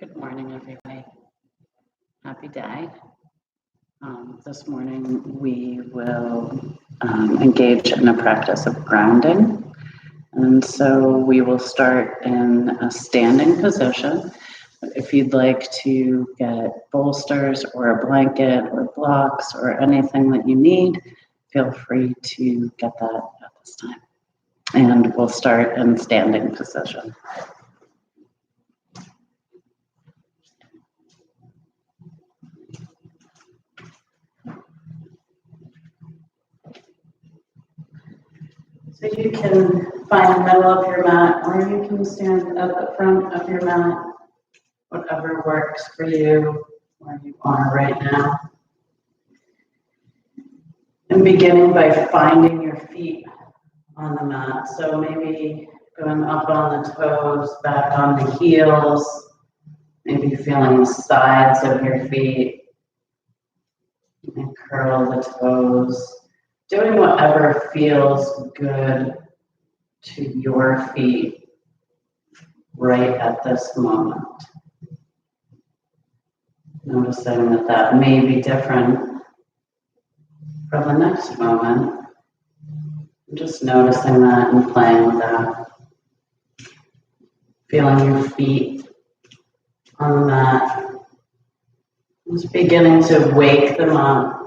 Good morning, everybody. Happy day. This morning we will engage in a practice of grounding. And so we will start in a standing position. If you'd like to get bolsters or a blanket or blocks or anything that you need, feel free to get that at this time. And we'll start in standing position. So you can find the middle of your mat, or you can stand at the front of your mat, whatever works for you where you are right now. And beginning by finding your feet on the mat. So maybe going up on the toes, back on the heels, maybe feeling the sides of your feet, and curl the toes. Doing whatever feels good to your feet right at this moment. Noticing that that may be different from the next moment. Just noticing that and playing with that. Feeling your feet on the mat. Just beginning to wake them up.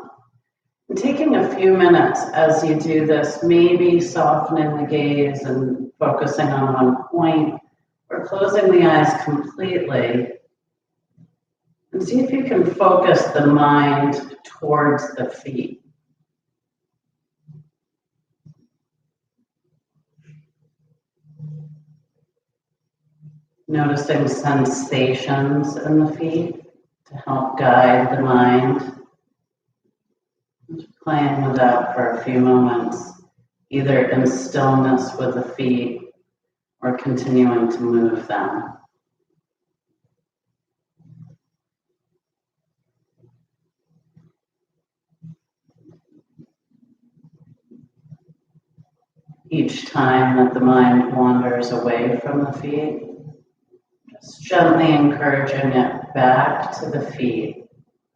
And taking a few minutes as you do this, maybe softening the gaze and focusing on one point, or closing the eyes completely. And see if you can focus the mind towards the feet. Noticing sensations in the feet to help guide the mind. Just playing with that for a few moments, either in stillness with the feet or continuing to move them. Each time that the mind wanders away from the feet, just gently encouraging it back to the feet,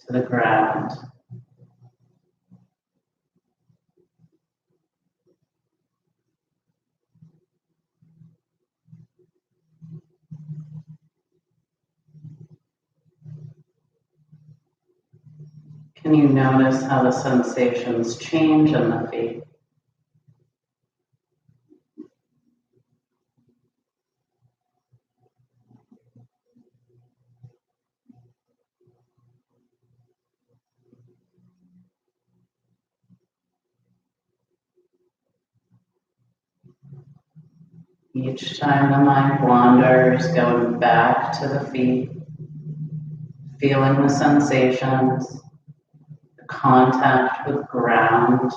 to the ground. Can you notice how the sensations change in the feet? Each time the mind wanders, going back to the feet, feeling the sensations, the contact with ground.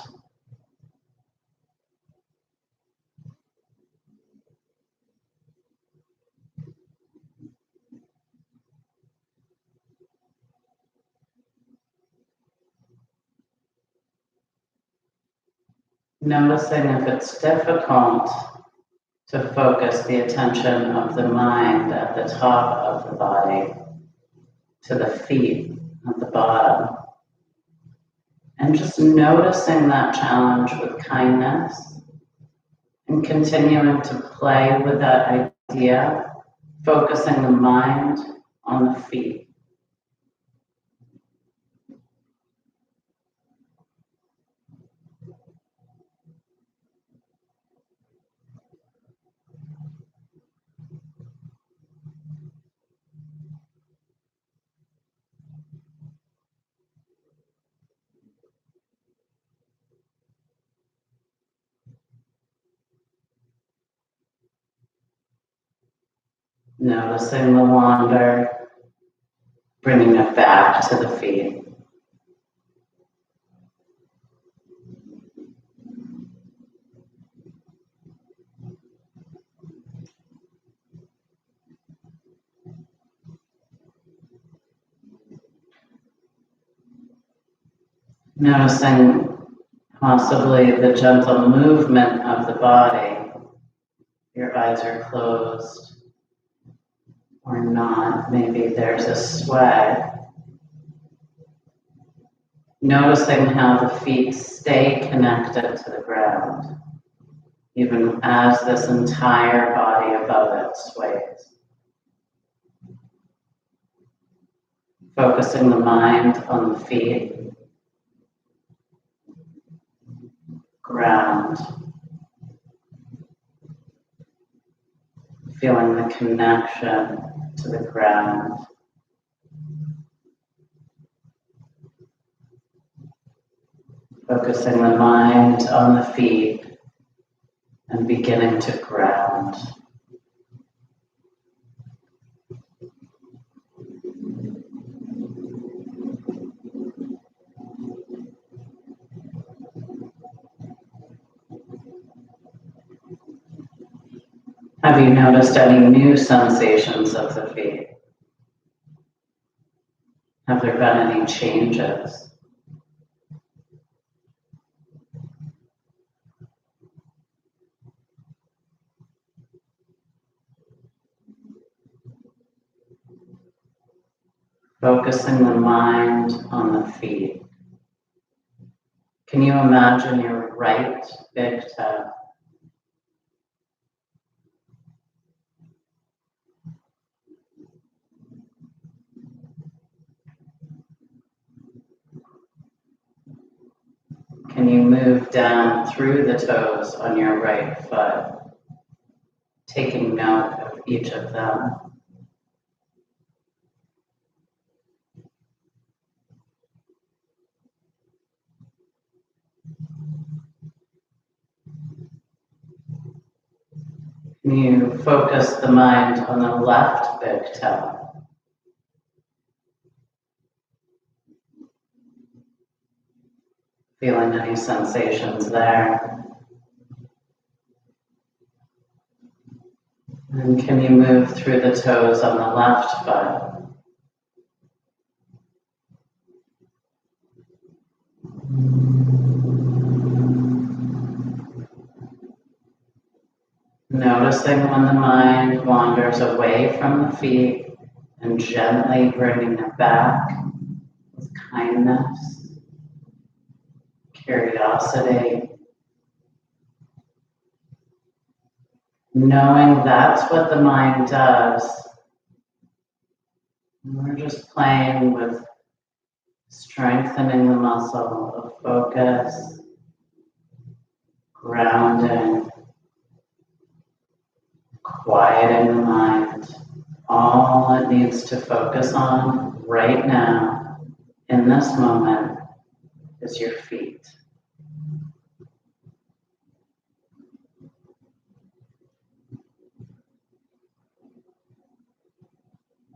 Noticing if it's difficult to focus the attention of the mind at the top of the body to the feet at the bottom. And just noticing that challenge with kindness and continuing to play with that idea, focusing the mind on the feet. Noticing the wander, bringing it back to the feet. Noticing possibly the gentle movement of the body. Your eyes are closed. or not. Maybe there's a sway. Noticing how the feet stay connected to the ground, even as this entire body above it sways. Focusing the mind on the feet, ground, feeling the connection to the ground. Focusing the mind on the feet and beginning to ground. Have you noticed any new sensations of the feet? Have there been any changes? Focusing the mind on the feet. Can you imagine your right big toe? Can you move down through the toes on your right foot, taking note of each of them? Can you focus the mind on the left big toe? Feeling any sensations there? And can you move through the toes on the left foot? Noticing when the mind wanders away from the feet and gently bringing it back with kindness, curiosity, knowing that's what the mind does. And we're just playing with strengthening the muscle of focus, grounding, quieting the mind. All it needs to focus on right now, in this moment, is your feet.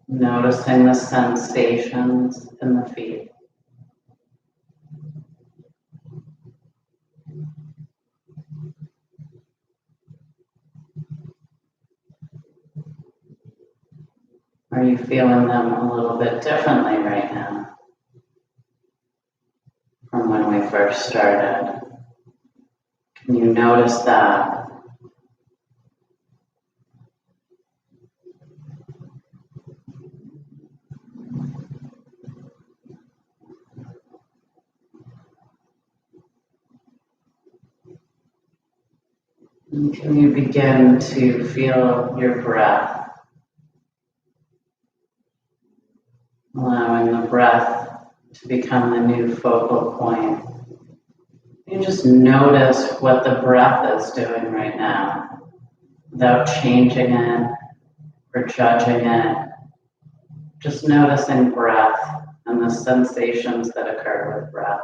Noticing the sensations in the feet. Are you feeling them a little bit differently right now from when we first started? Can you notice that? And can you begin to feel your breath? Allowing the breath to become the new focal point. You just notice what the breath is doing right now without changing it or judging it. Just noticing breath and the sensations that occur with breath.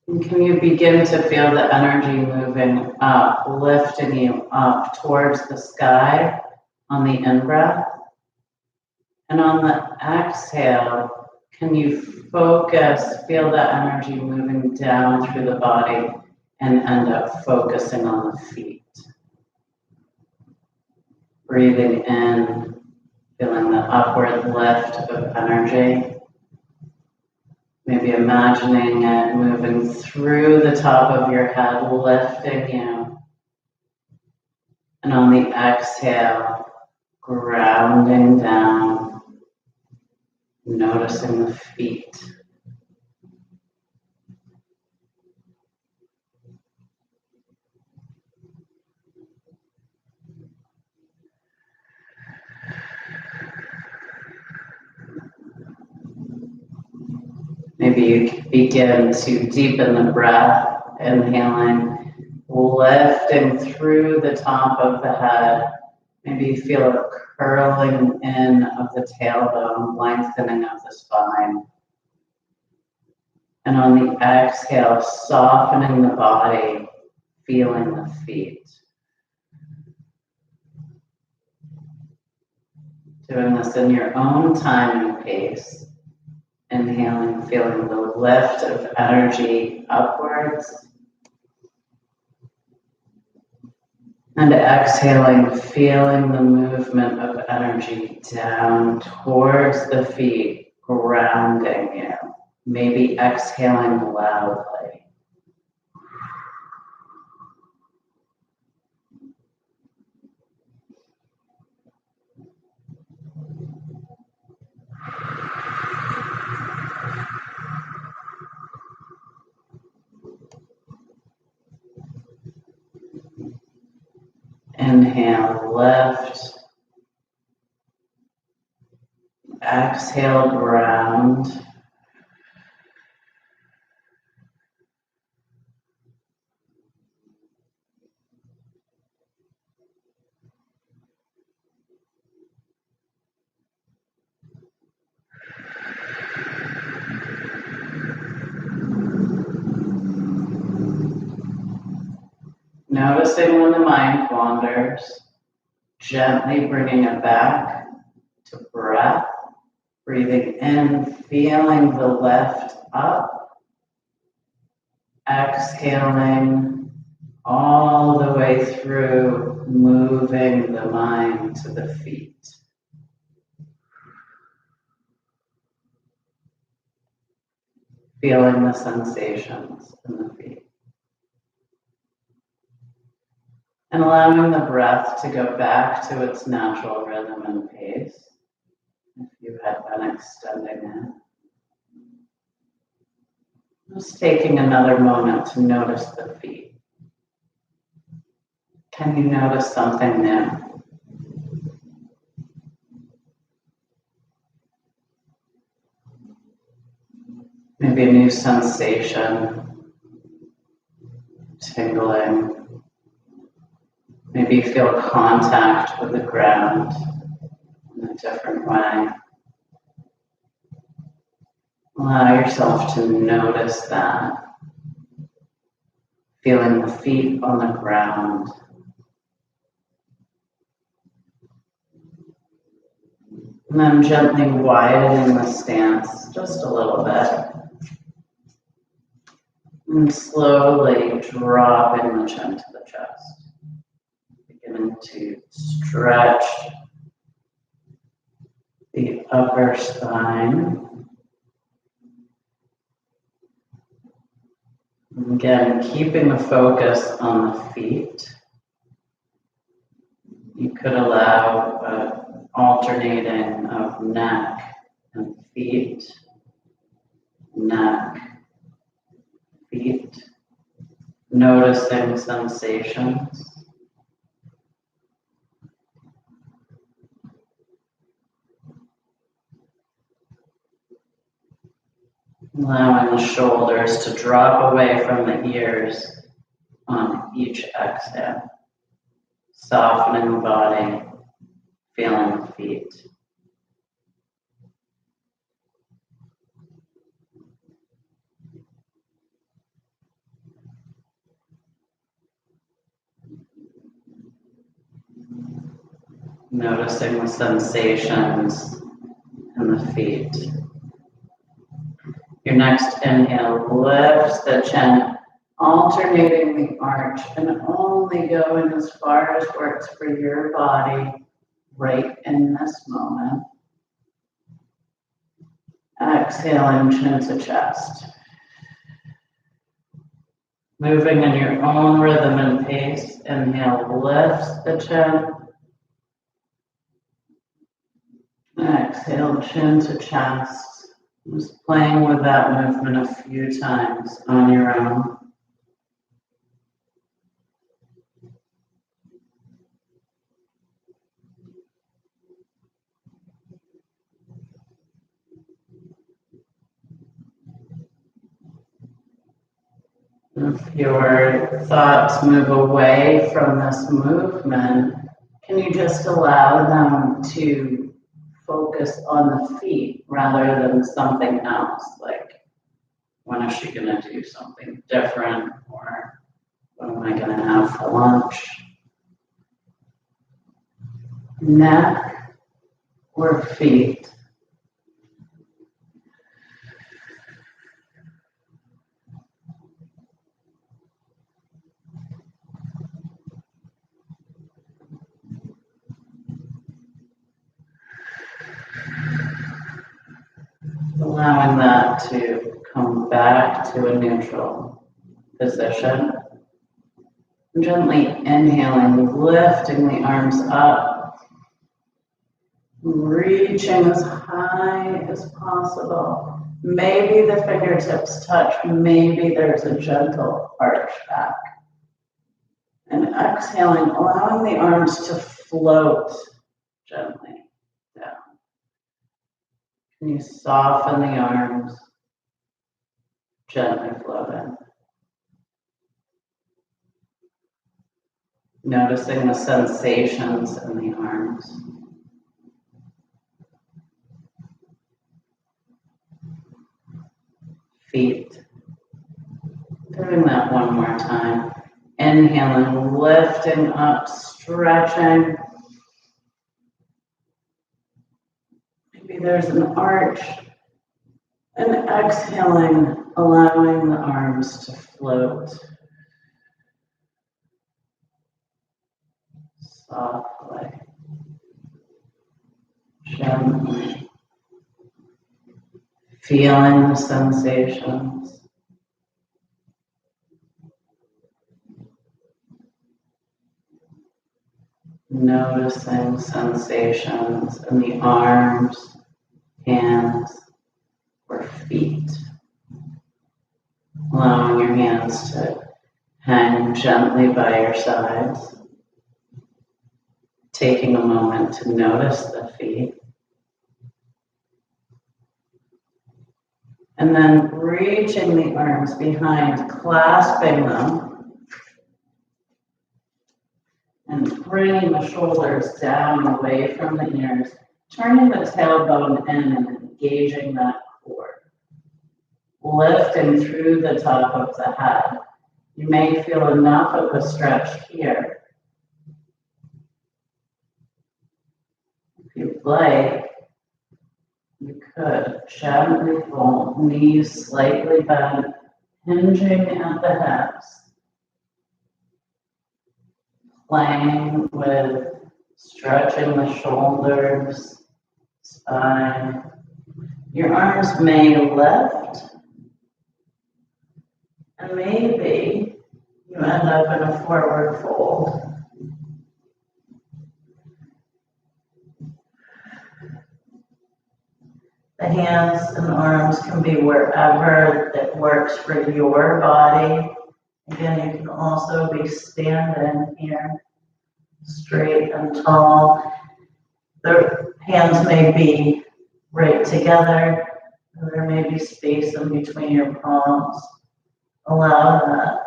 And can you begin to feel the energy moving up, lifting you up towards the sky on the in-breath? And on the exhale, can you focus, feel that energy moving down through the body and end up focusing on the feet. Breathing in, feeling the upward lift of energy. Maybe imagining it moving through the top of your head, lifting you. And on the exhale, grounding down, noticing the feet. Maybe you begin to deepen the breath, inhaling, lifting through the top of the head. Maybe you feel a curling in of the tailbone, lengthening of the spine. And on the exhale, softening the body, feeling the feet. Doing this in your own time and pace. Inhaling, feeling the lift of energy upwards. And exhaling, feeling the movement of energy down towards the feet, grounding you. Maybe exhaling loudly. Inhale, lift. Exhale, ground. Noticing when the mind wanders, gently bringing it back to breath, breathing in, feeling the lift up, exhaling all the way through, moving the mind to the feet. Feeling the sensations in the feet. And allowing the breath to go back to its natural rhythm and pace, if you had been extending it. Just taking another moment to notice the feet. Can you notice something new? Maybe a new sensation, tingling. Maybe you feel contact with the ground in a different way. Allow yourself to notice that. Feeling the feet on the ground. And then gently widening the stance just a little bit. And slowly dropping the chin to the chest. Beginning to stretch the upper spine. And again, keeping the focus on the feet. You could allow alternating of neck and feet, neck, feet, noticing sensations. Allowing the shoulders to drop away from the ears on each exhale. Softening the body, feeling the feet. Noticing the sensations in the feet. Your next inhale lifts the chin alternating the arch and only going as far as works for your body right in this moment. Exhaling chin to chest. Moving in your own rhythm and pace. Inhale, lift the chin. Exhale, chin to chest. Just playing with that movement a few times on your own. If your thoughts move away from this movement, can you just allow them to focus on the feet rather than something else? Like, when is she going to do something different? Or what am I going to have for lunch? Neck or feet? Allowing that to come back to a neutral position. Gently inhaling, lifting the arms up, reaching as high as possible. Maybe the fingertips touch, maybe there's a gentle arch back. And exhaling, allowing the arms to float gently down. Can you soften the arms, gently float in. Noticing the sensations in the arms. Feet. Doing that one more time. Inhaling, lifting up, stretching. Maybe there's an arch. And exhaling, allowing the arms to float. Softly. Gently. Feeling the sensations. Noticing sensations in the arms, hands, or feet. Allowing your hands to hang gently by your sides. Taking a moment to notice the feet. And then reaching the arms behind, clasping them. And bringing the shoulders down away from the ears, turning the tailbone in and engaging that core. Lifting through the top of the head. You may feel enough of a stretch here. If you'd like, you could gently fold, knees slightly bent, hinging at the hips. Playing with stretching the shoulders, spine. Your arms may lift, and maybe you end up in a forward fold. The hands and arms can be wherever that works for your body. Again, you can also be standing here, straight and tall. The hands may be right together. There may be space in between your palms. Allow that.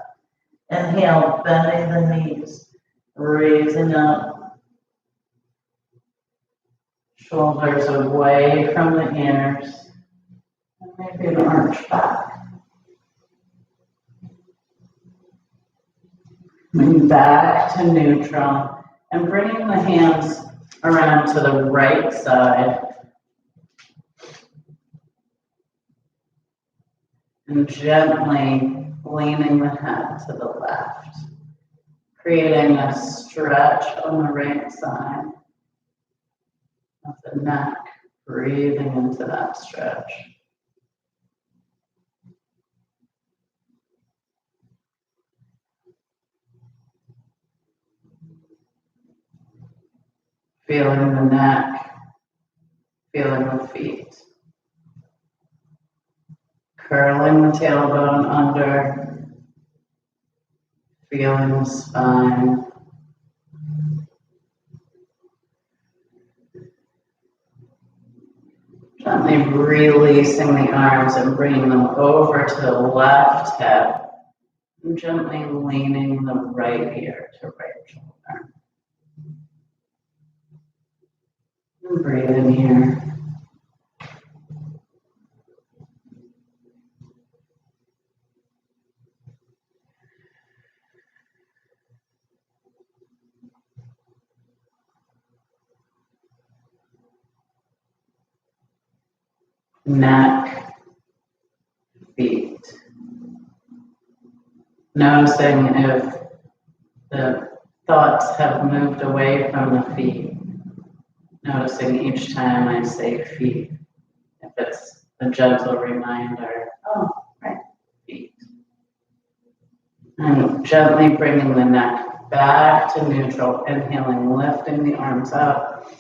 Inhale, bending the knees, raising up. Shoulders away from the ears. And maybe an arch back. Moving back to neutral and bringing the hands around to the right side. And gently leaning the head to the left, creating a stretch on the right side of the neck, breathing into that stretch. Feeling the neck, feeling the feet. Curling the tailbone under, feeling the spine. Gently releasing the arms and bringing them over to the left hip. And gently leaning the right ear to right shoulder. And breathe in here. Neck, feet. Noticing if the thoughts have moved away from the feet. Noticing each time I say feet, if it's a gentle reminder, oh, right, feet. And gently bringing the neck back to neutral, inhaling, lifting the arms up.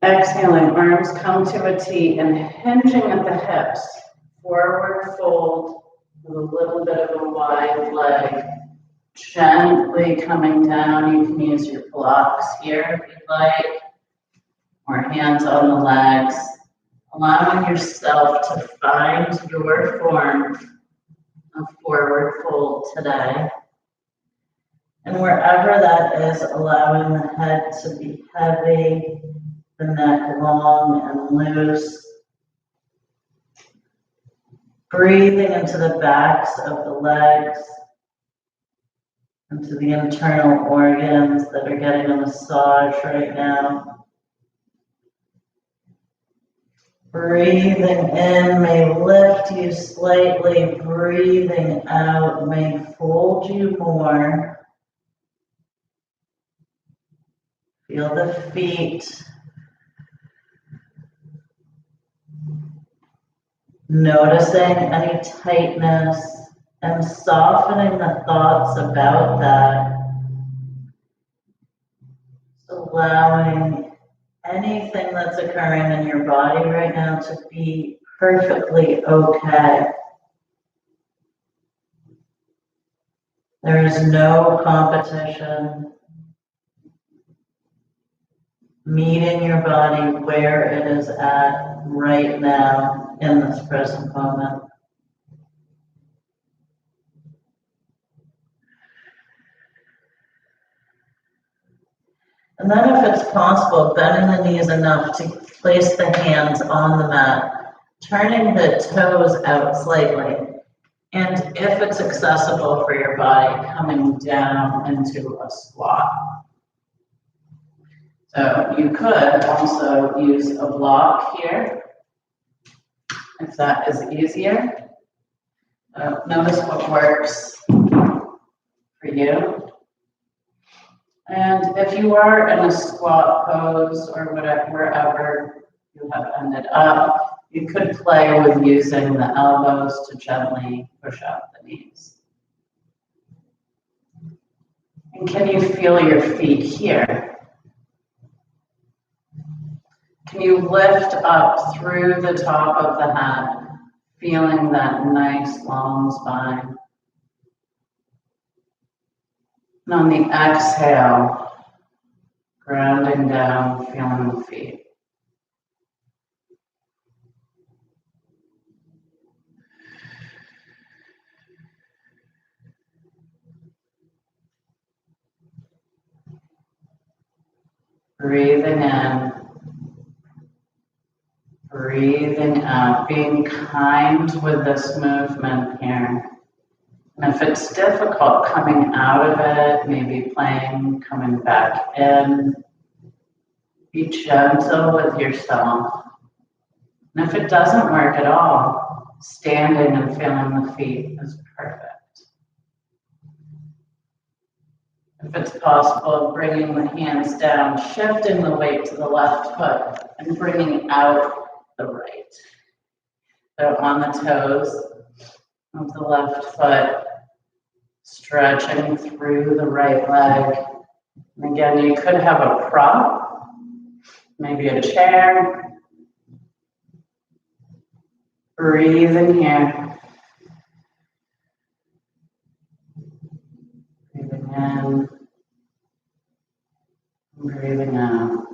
Exhaling, arms come to a T and hinging at the hips. Forward fold with a little bit of a wide leg. Gently coming down. You can use your blocks here if you'd like, or hands on the legs. Allowing yourself to find your form of forward fold today. And wherever that is, allowing the head to be heavy, the neck long and loose. Breathing into the backs of the legs, into the internal organs that are getting a massage right now. Breathing in may lift you slightly, breathing out may fold you more. Feel the feet. Noticing any tightness and softening the thoughts about that. Allowing anything that's occurring in your body right now to be perfectly okay. There is no competition. Meeting your body where it is at right now in this present moment. And then if it's possible, bending the knees enough to place the hands on the mat, turning the toes out slightly. And if it's accessible for your body, coming down into a squat. So you could also use a block here, if that is easier. Notice what works for you. And if you are in a squat pose or whatever, wherever you have ended up, you could play with using the elbows to gently push up the knees. And can you feel your feet here? Can you lift up through the top of the head, feeling that nice long spine? And on the exhale, grounding down, feeling the feet. Breathing in, breathing out, being kind with this movement here. And if it's difficult coming out of it, maybe playing, coming back in, be gentle with yourself. And if it doesn't work at all, Standing and feeling the feet is perfect. If it's possible, bringing the hands down, shifting the weight to the left foot and bringing out the right. So on the toes of the left foot, stretching through the right leg. And again, you could have a prop, maybe a chair. Breathe in here. Breathing in. Breathing out.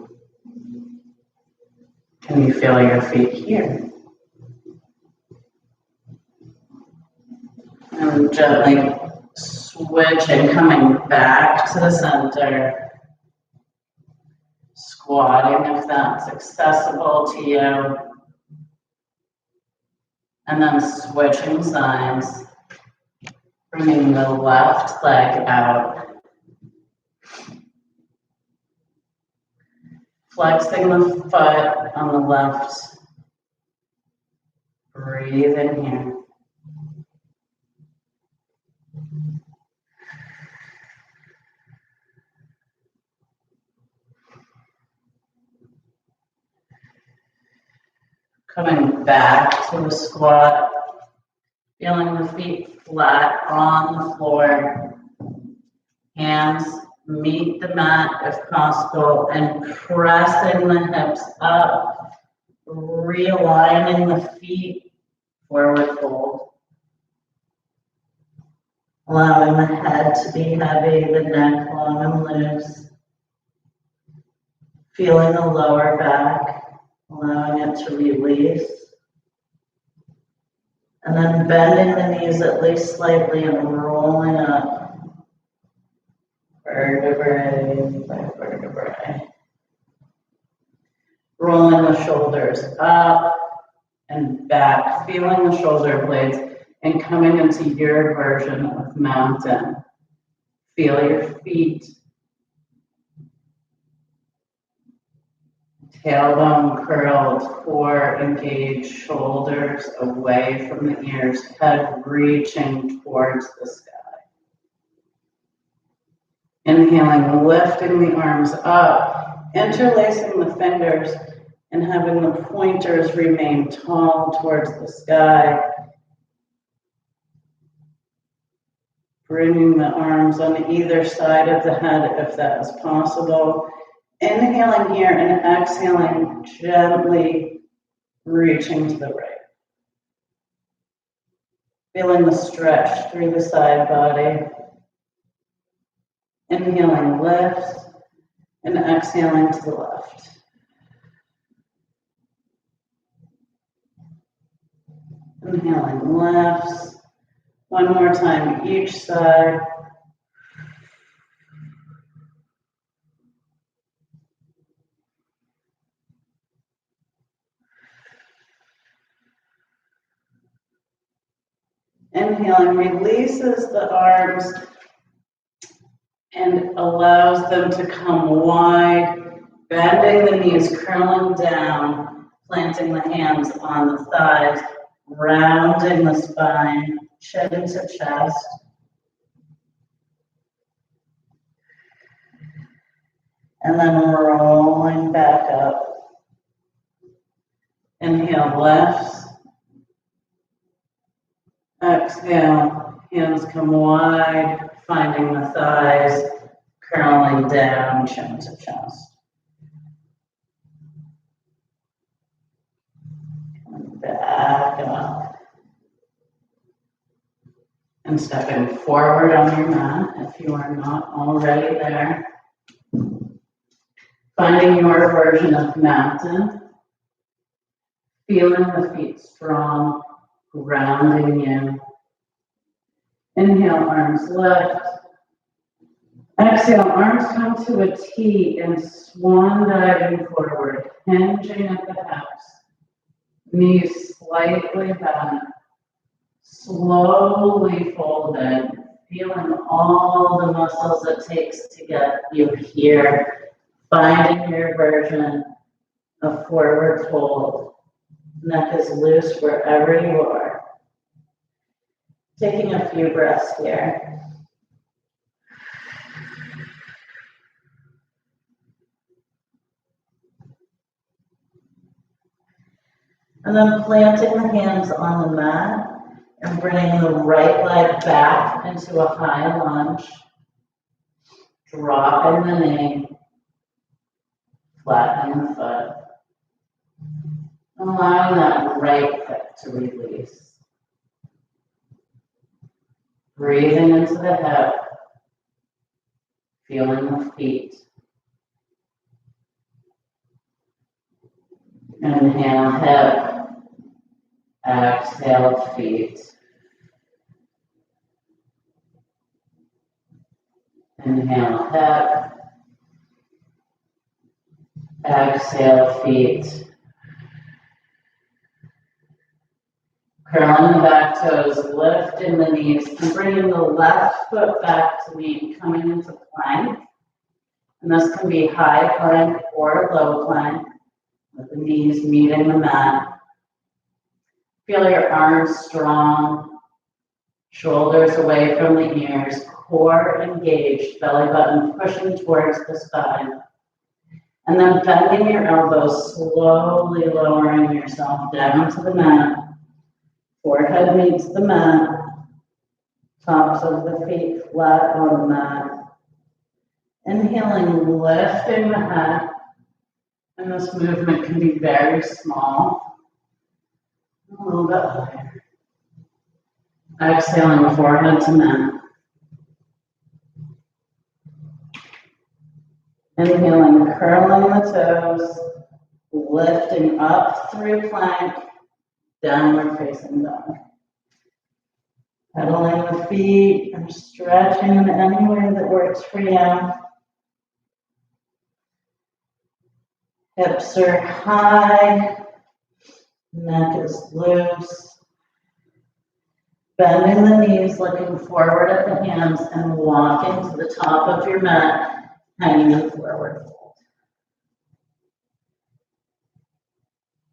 Can you feel your feet here? And gently switching, coming back to the center. Squatting if that's accessible to you. And then switching sides. Bringing the left leg out. Flexing the foot on the left. Breathe in here. Coming back to the squat. Feeling the feet flat on the floor. Hands meet the mat if possible and pressing the hips up. Realigning the feet, forward fold. Allowing the head to be heavy, the neck long and loose. Feeling the lower back, allowing it to release. And then bending the knees at least slightly and rolling up. Vertebrae by vertebrae. Rolling the shoulders up and back, feeling the shoulder blades and coming into your version of mountain. Feel your feet. Tailbone curled, core engaged, shoulders away from the ears, head reaching towards the sky. Inhaling, lifting the arms up, interlacing the fingers, and having the pointers remain tall towards the sky. Bringing the arms on either side of the head if that is possible. Inhaling here and exhaling, gently reaching to the right. Feeling the stretch through the side body. Inhaling, lift, and exhaling to the left. Inhaling, lifts. One more time, each side. Inhaling releases the arms and allows them to come wide, bending the knees, curling down, planting the hands on the thighs, rounding the spine, chin to chest. And then rolling back up. Inhale, lifts. Exhale, hands come wide, finding the thighs, curling down, chin to chest. Coming back up. And stepping forward on your mat if you are not already there. Finding your version of mountain. Feeling the feet strong. Grounding you. Inhale, arms lift. Exhale, arms come to a T and swan diving forward, hinging at the hips. Knees slightly bent. Slowly folded, feeling all the muscles it takes to get you here. Finding your version of forward fold. Neck is loose wherever you are. Taking a few breaths here. And then planting the hands on the mat and bringing the right leg back into a high lunge. Dropping the knee, flattening the foot. Allowing that right hip to release. Breathing into the hip, feeling the feet. Inhale, hip. Exhale, feet. Inhale, hip. Exhale, feet. Curling the back toes, lifting the knees, and bringing the left foot back to meet, coming into plank. And this can be high plank or low plank, with the knees meeting the mat. Feel your arms strong, shoulders away from the ears, core engaged, belly button pushing towards the spine. And then bending your elbows, slowly lowering yourself down to the mat. Forehead meets the mat. Tops of the feet flat on the mat. Inhaling, lifting the head. And this movement can be very small. A little bit higher. Exhaling, forehead to mat. Inhaling, curling the toes, lifting up through plank, downward facing dog. Pedaling the feet or stretching in any way that works for you. Hips are high, neck is loose. Bending the knees, looking forward at the hands, and walking to the top of your mat, hanging in forward fold.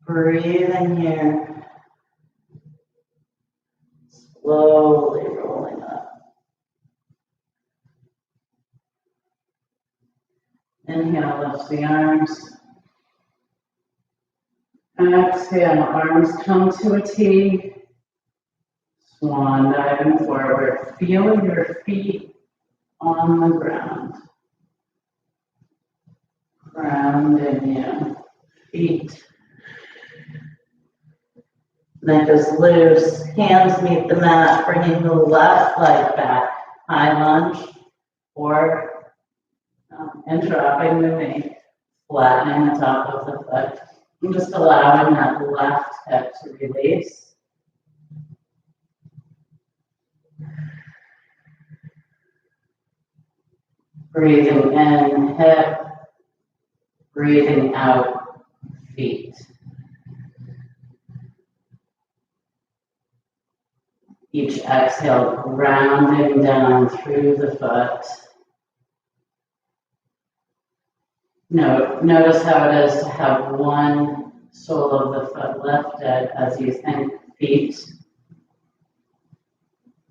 Breathing here. Slowly rolling up. Inhale, lift the arms. Exhale, arms come to a T. Swan diving forward. Feel your feet on the ground. Grounding you. Feet. Neck is loose. Hands meet the mat, bringing the left leg back. High lunge or and dropping the knee. Flattening the top of the foot. And just allowing that left hip to release. Breathing in, hip. Breathing out, feet. Each exhale, grounding down through the foot. Notice how it is to have one sole of the foot lifted as you think feet.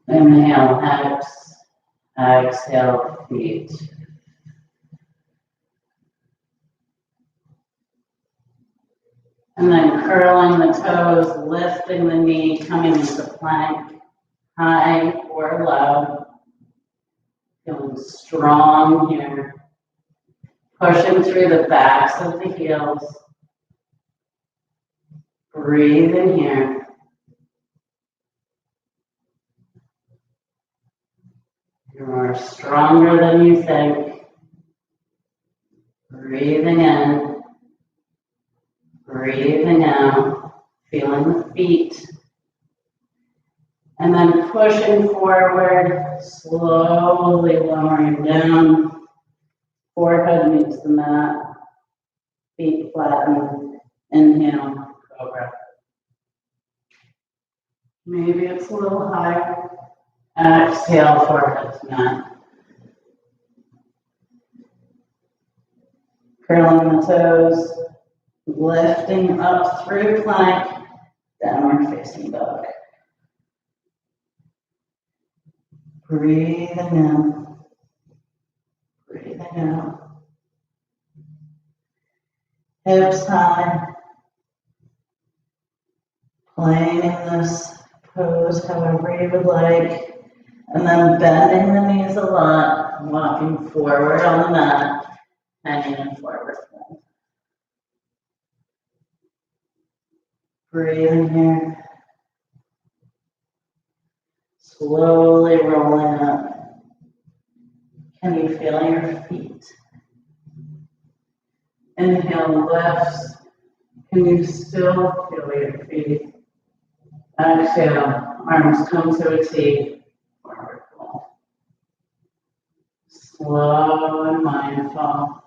Inhale, hips. Exhale, feet. And then curling the toes, lifting the knee, coming into plank, high or low. Feeling strong here. Pushing through the backs of the heels. Breathe in here. You are stronger than you think. Breathing in. Breathing out. Feeling the feet. And then pushing forward, slowly lowering down. Forehead meets the mat. Feet flatten. Inhale, cobra. Maybe it's a little higher. Exhale, forehead to mat. Curling the toes, lifting up through plank, downward facing dog. Breathing in, breathing out. Hips high, playing in this pose however you would like. And then bending the knees a lot, walking forward on the mat, hanging in forward fold. Breathing here. Slowly rolling up. Can you feel your feet? Inhale, lifts. Can you still feel your feet? Exhale, arms come to a T. Forward fold. Slow and mindful.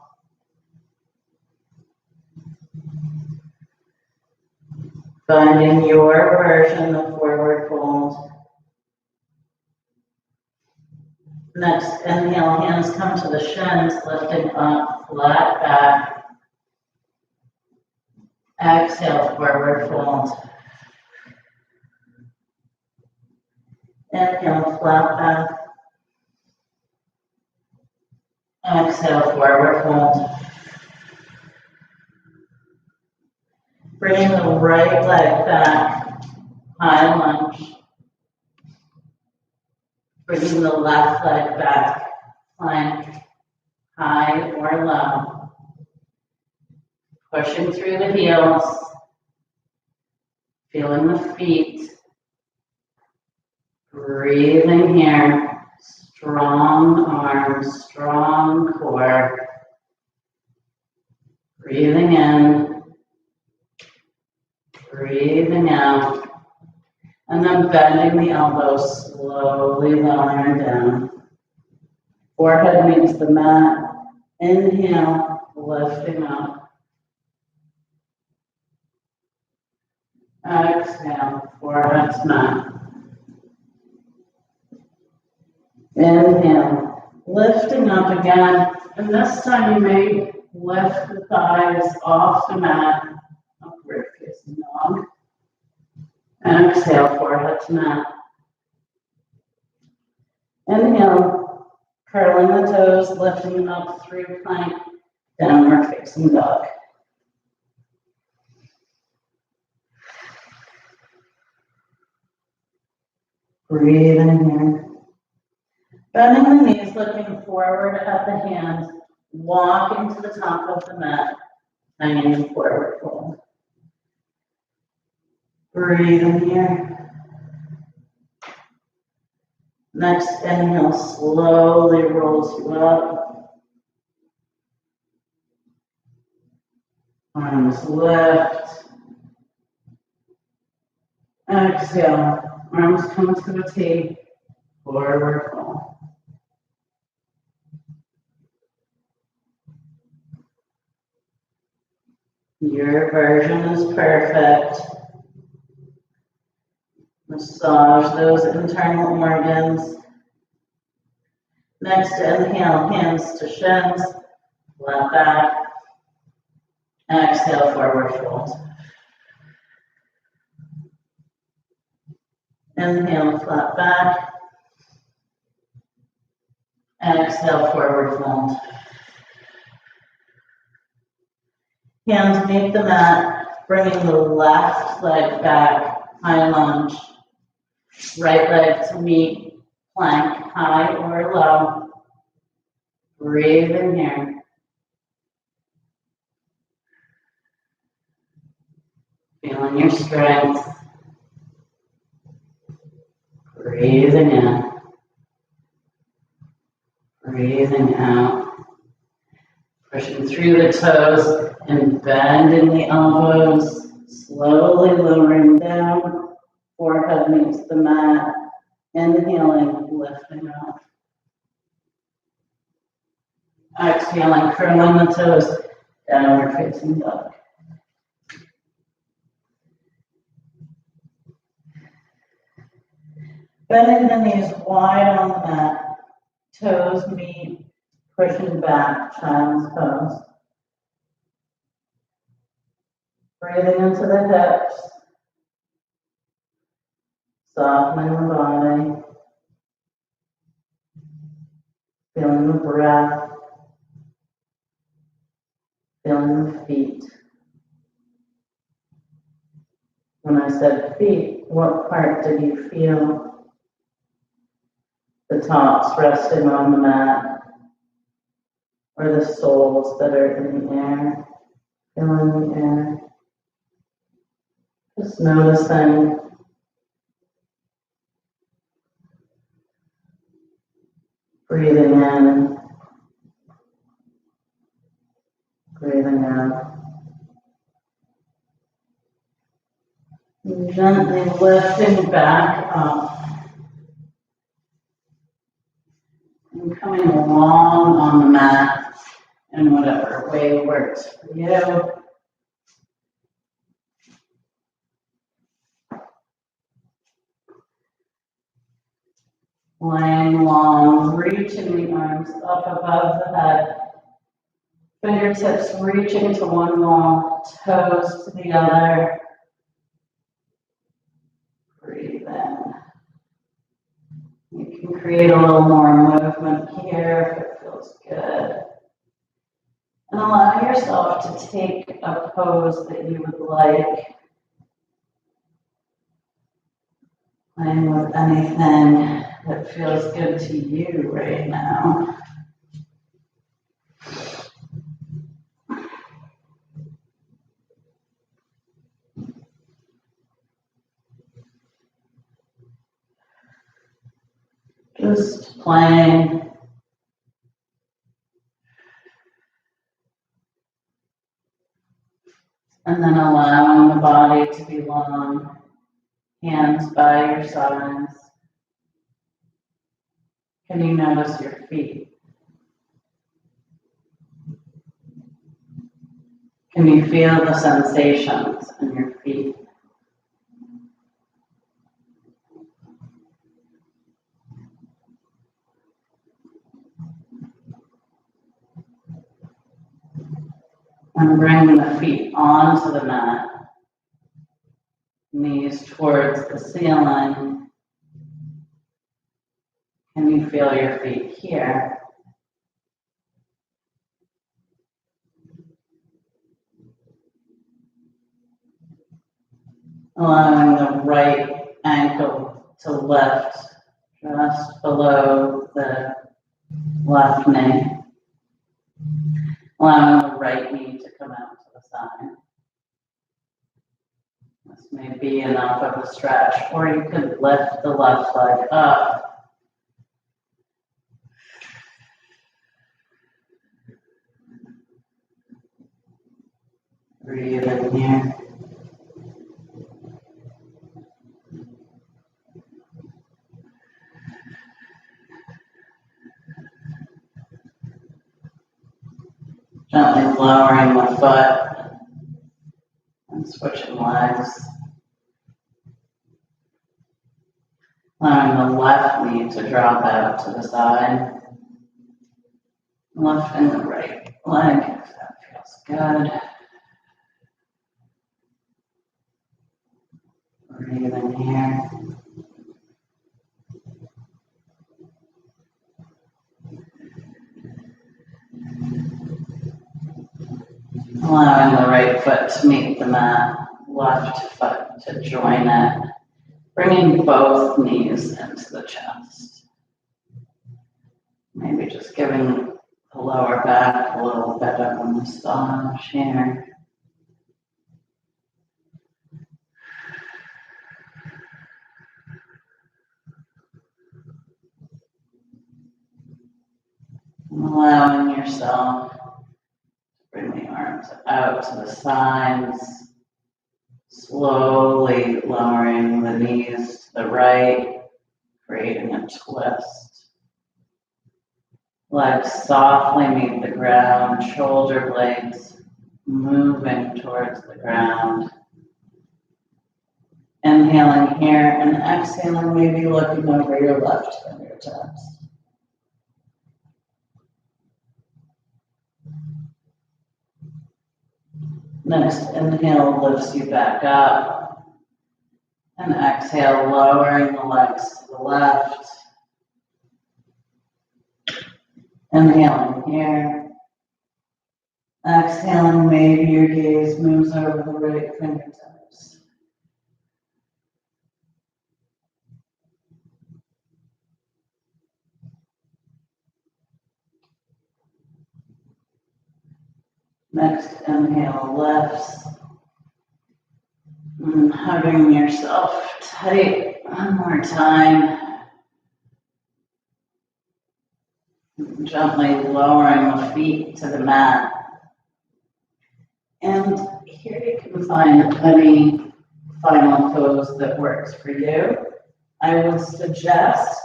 Finding your version of forward fold. Next, inhale, hands come to the shins, lifting up, flat back. Exhale, forward fold. Inhale, flat back. Exhale, forward fold. Bring the right leg back, high lunge. Bringing the left leg back, plank, high or low. Pushing through the heels, feeling the feet. Breathing here, strong arms, strong core. Breathing in, breathing out. And then bending the elbows, slowly lowering down. Forehead meets the mat. Inhale, lifting up. Exhale, forehead to mat. Inhale, lifting up again. And this time you may lift the thighs off the mat, upward facing dog. Exhale, forehead to mat. Inhale, curling the toes, lifting up through plank, downward facing dog. Breathing here. Bending the knees, looking forward at the hands, walking to the top of the mat, hanging in forward fold. Breathing here. Next inhale slowly rolls you up. Arms lift. Exhale, arms come to a T, forward fold. Your version is perfect. Massage those internal organs. Next, inhale, hands to shins, flat back. Exhale, forward fold. Inhale, flat back. Exhale, forward fold. Hands meet the mat, bringing the left leg back, high lunge. Right leg to meet plank, high or low. Breathe in here. Feeling your strength. Breathing in. Breathing out. Pushing through the toes and bending the elbows. Slowly lowering down. Forehead meets the mat. Inhaling, lifting up. Exhaling, curling the toes, downward facing dog. Bending the knees wide on the mat, toes meet, pushing back, child's pose. Breathing into the hips, softening the body. Feeling the breath, feeling the feet. When I said feet, what part did you feel? The tops resting on the mat, or the soles that are in the air, feeling the air. Just noticing. Breathing in, breathing out. And gently lifting back up and coming along on the mat in whatever way works for you. Lying long, reaching the arms up above the head. Fingertips reaching to one wall, toes to the other. Breathe in. You can create a little more movement here if it feels good. And allow yourself to take a pose that you would like. Playing with anything that feels good to you right now. Just playing. And then allowing the body to be long, hands by your sides. Can you notice your feet? Can you feel the sensations in your feet? And bringing the feet onto the mat, knees towards the ceiling. Can you feel your feet here? Allowing the right ankle to lift just below the left knee. Allowing the right knee to come out to the side. This may be enough of a stretch, or you could lift the left leg up. Breathe in here. Gently lowering the foot and switching legs. Allowing the left knee to drop out to the side. Lifting the right leg if that feels good. Breathe in here. Allowing the right foot to meet the mat, left foot to join it. Bringing both knees into the chest. Maybe just giving the lower back a little bit of a massage here. Allowing yourself to bring the arms out to the sides, slowly lowering the knees to the right, creating a twist. Legs softly meet the ground, shoulder blades moving towards the ground. Inhaling here and exhaling, maybe looking over your left fingertips. Next inhale lifts you back up. And exhale, lowering the legs to the left. Inhaling here. Exhaling, maybe your gaze moves over the right fingertips. Next inhale lifts. And hugging yourself tight one more time. Gently lowering the feet to the mat. And here you can find any final pose that works for you. I would suggest,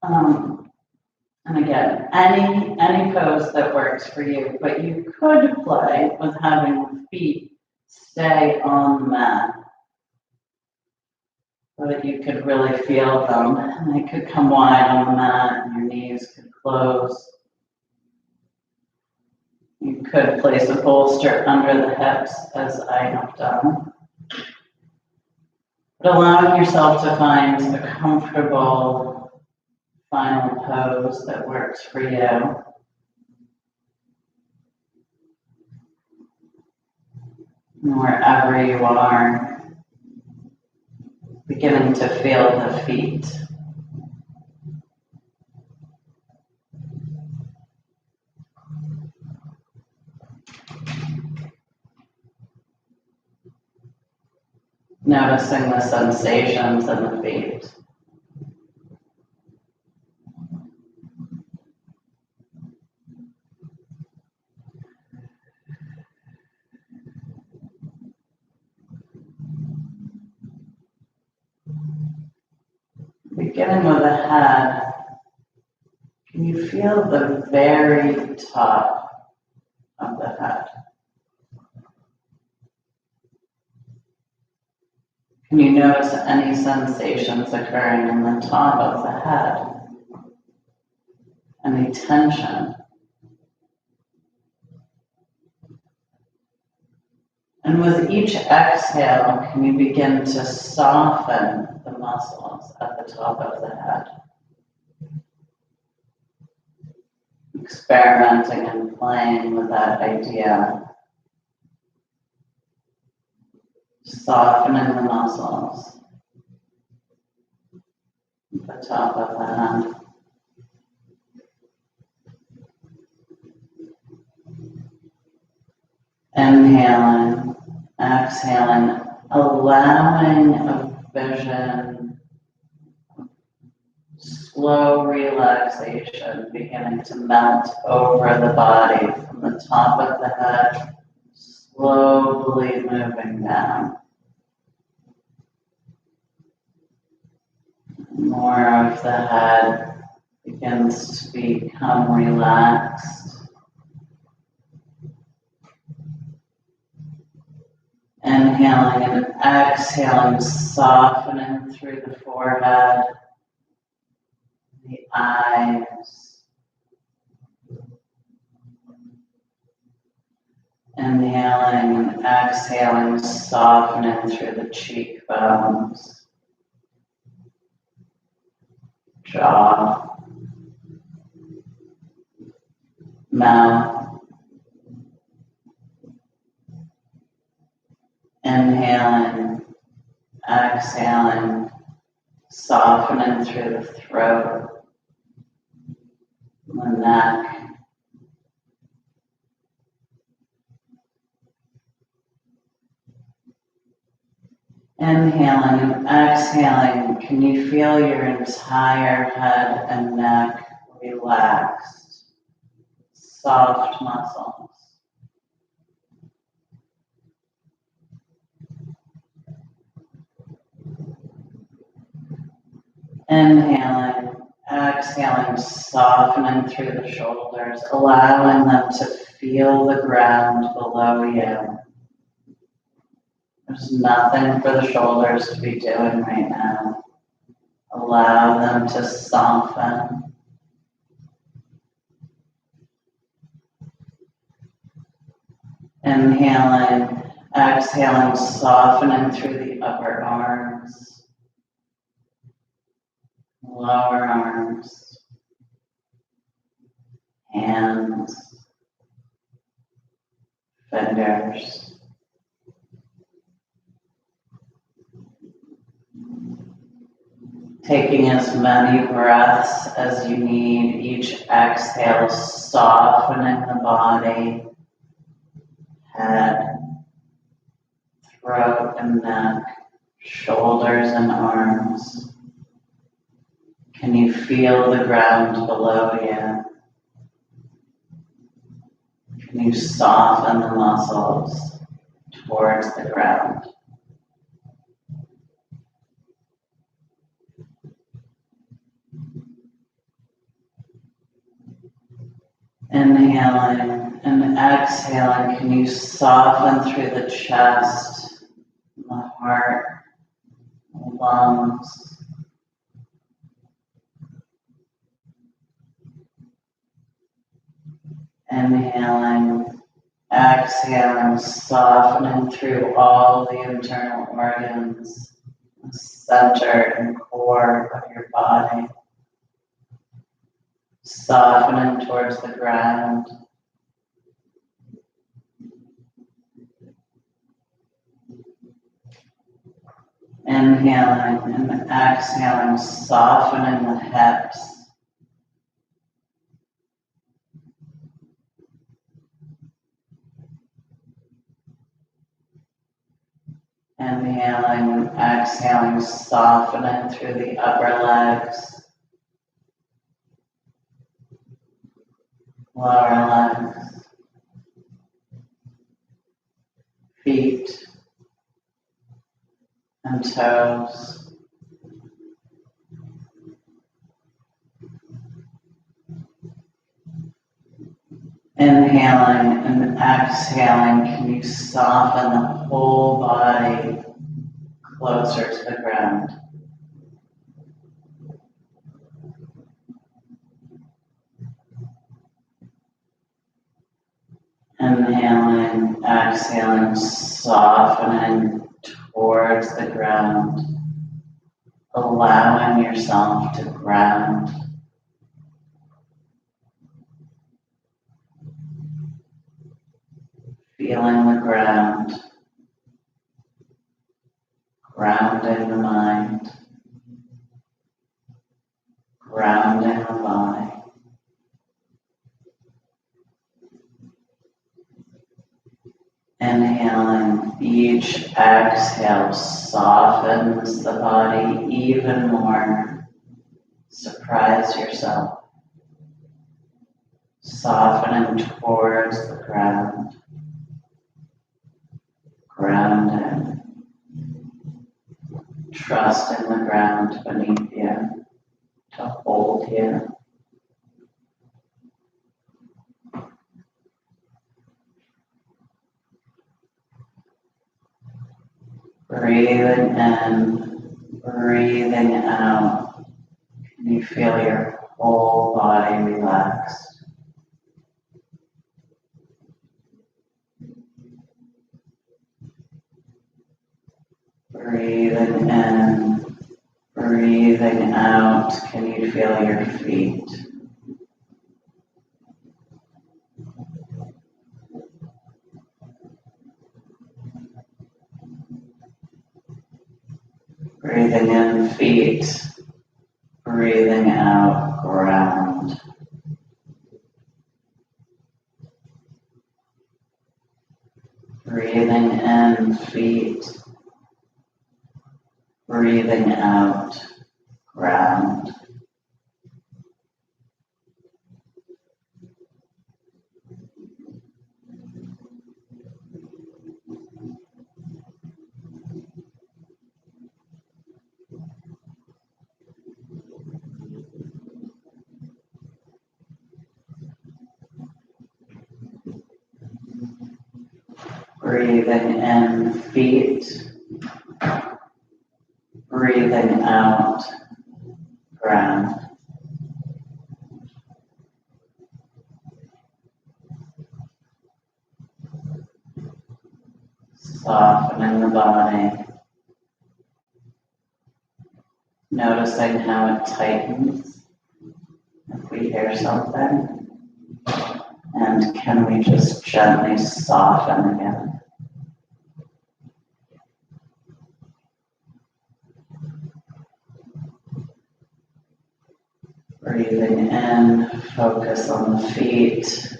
and again, any pose that works for you, but you could play with having the feet stay on the mat so that you could really feel them. And they could come wide on the mat and your knees could close. You could place a bolster under the hips as I have done. But allowing yourself to find a comfortable final pose that works for you. And wherever you are, beginning to feel the feet. Noticing the sensations in the feet. Beginning with the head, can you feel the very top of the head? Can you notice any sensations occurring in the top of the head? Any tension? And with each exhale, can you begin to soften the muscles at the top of the head? Experimenting and playing with that idea. Softening the muscles at the top of the head. Inhaling, exhaling, allowing a vision, slow relaxation beginning to melt over the body from the top of the head, slowly moving down. More of the head begins to become relaxed. Inhaling and exhaling, softening through the forehead, the eyes. Inhaling and exhaling, softening through the cheekbones, jaw, mouth. Inhaling, exhaling, softening through the throat, the neck. Inhaling and exhaling, can you feel your entire head and neck relaxed, soft muscles? Inhaling, exhaling, softening through the shoulders, allowing them to feel the ground below you. There's nothing for the shoulders to be doing right now. Allow them to soften. Inhaling, exhaling, softening through the upper arms, lower arms. hands, fingers. Taking as many breaths as you need, each exhale softening the body, head, throat and neck, shoulders and arms. Can you feel the ground below you? Can you soften the muscles towards the ground? Inhaling and exhaling, can you soften through the chest, the heart, the lungs? Inhaling, exhaling, softening through all the internal organs, the center and core of your body. Softening towards the ground. Inhaling and exhaling, softening the hips. Inhaling and exhaling, softening through the upper legs, lower legs, feet and toes. Inhaling and exhaling, can you soften the whole body closer to the ground? Inhaling, exhaling, softening towards the ground, allowing yourself to ground. Feeling the ground, grounding the mind, grounding the body. Inhaling, each exhale softens the body even more. Surprise yourself. Softening towards the ground. Grounding. Trusting the ground beneath you to hold you. Breathing in, breathing out. Can you feel your whole body relaxed? Breathing in, breathing out. Can you feel your feet? Breathing in, feet. Breathing out, ground. Breathing in, feet. Breathing out, ground. Breathing in, feet. Breathing out, ground. Softening the body. Noticing how it tightens if we hear something. And can we just gently soften again? Breathing in, focus on the feet.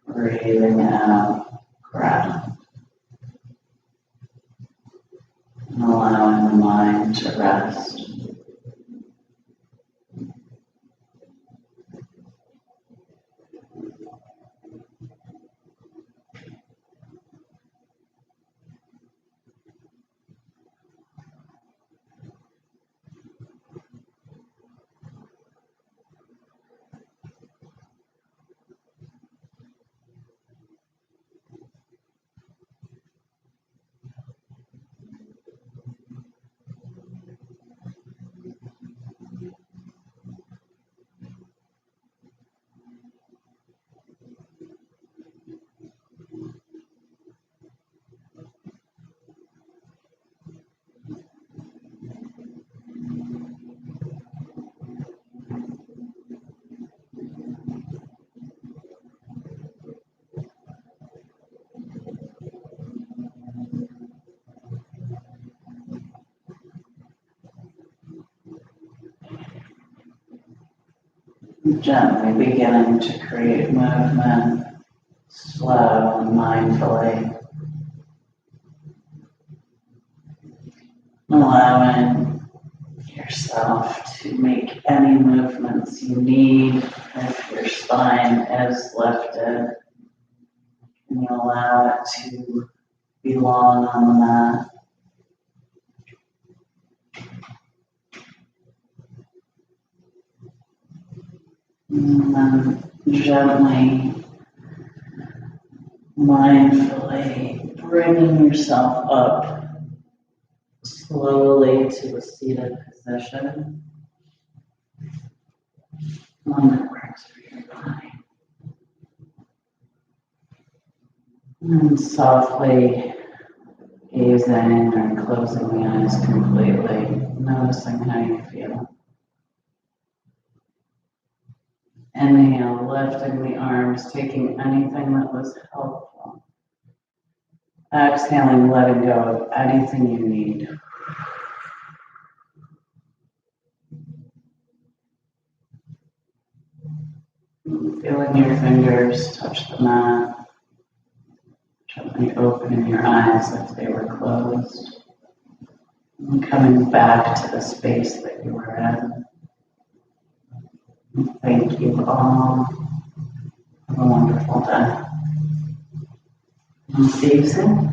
Breathing out, ground. And allowing the mind to rest. Gently beginning to create movement, slow and mindfully. Allowing yourself to make any movements you need if your spine is lifted. And you allow it to belong on the mat. And then gently, mindfully bringing yourself up slowly to a seated position. One that works for your body. And softly gazing or closing the eyes completely, noticing how you feel. Inhale, lifting the arms, taking anything that was helpful. Exhaling, letting go of anything you need. Feeling your fingers touch the mat. Gently opening your eyes if they were closed. And coming back to the space that you were in. Thank you all. Have a wonderful day. And see you soon.